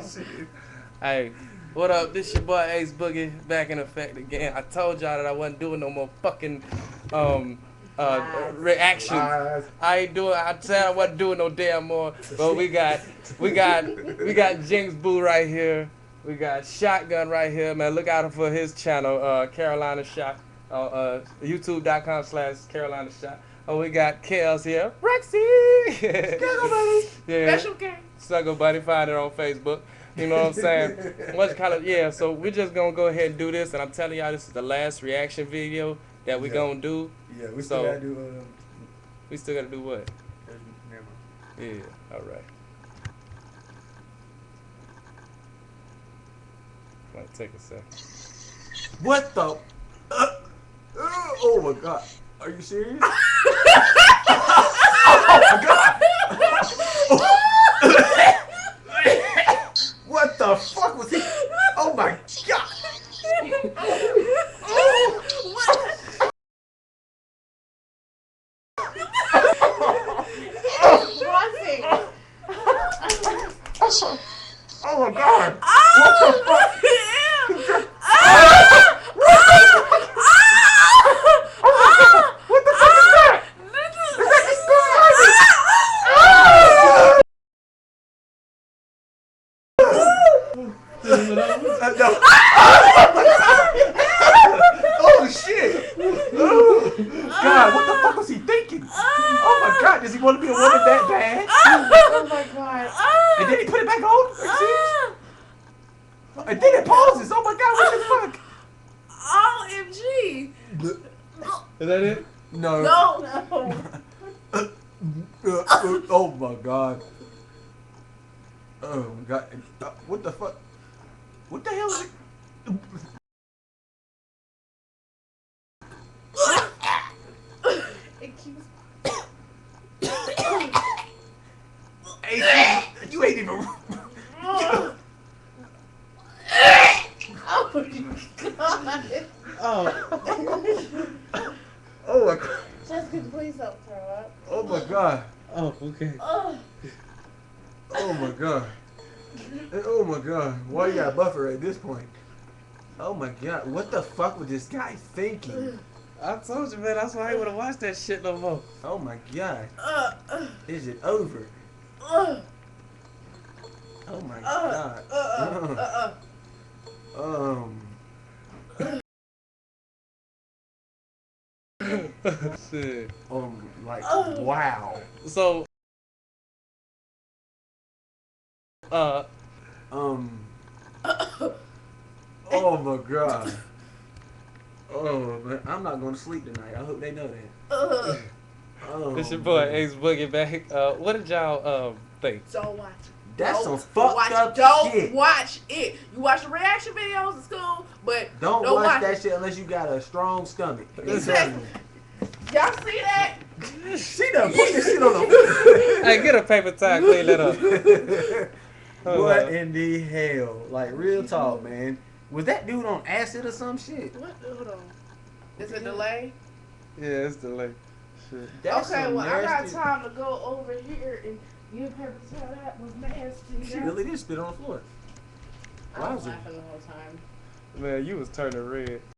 shit. Hey, what up? This your boy Ace Boogie back in effect again. I told y'all that I wasn't doing no more fucking reactions. Lies. I ain't doing. I said I wasn't doing no damn more. But we got Jenx Boo right here. We got Shotgun right here, man. Look out for his channel, Carolina Shot. YouTube.com/Carolina Shot. Oh, we got Kels here. Rexy! Snuggle buddy. Yeah. Special game. Snuggle buddy. Find it on Facebook. You know what I'm saying? What's kind of, yeah, so we're just going to go ahead and do this. And I'm telling y'all, this is the last reaction video that we're going to do. Yeah, we still got to do... we still got to do what? Never Yeah, all right. Might take a sec. What the... oh my god. Are you serious? Oh my god. What the fuck was he? Oh my god. Oh my god. What the fuck? Oh shit! Oh god, what the fuck was he thinking? Oh my god, does he want to be a woman that bad? Oh my god. And then he put it back on? And then it pauses. Oh my god, what the fuck? OMG. Is that it? No. No. Oh my god. Oh my god. What the fuck? What the hell is it? It keeps. Hey, you ain't even. Oh god. Oh. Oh my god. Jessica, please don't throw up. Oh my god. Oh, okay. Oh. Oh my god. Oh my god. Why you got a buffer at this point? Oh my god. What the fuck was this guy thinking? I told you, man. That's why I ain't want to watch that shit no more. Oh my god. Is it over? Uh, Oh my god. Shit. Like, wow. So, oh my god. Oh man, I'm not going to sleep tonight. I hope they know that. Oh, it's your boy man. Ace Boogie back. What did y'all think? don't watch it. That's Don't some fucked up don't shit. watch it. You watch the reaction videos, it's cool, but Don't watch watch that shit unless you got a strong stomach. Exactly. Y'all see that? She done put this shit on the. Hey, get a paper towel, clean that up. What in the hell? Like, real talk, man. Was that dude on acid or some shit? What? Hold on. Is it delay? Yeah, it's delayed. Shit. That's okay, some well, I got nasty- time to go over here and give paper towel. That was nasty. She really did spit on the floor. I was laughing the whole time. Man, you was turning red.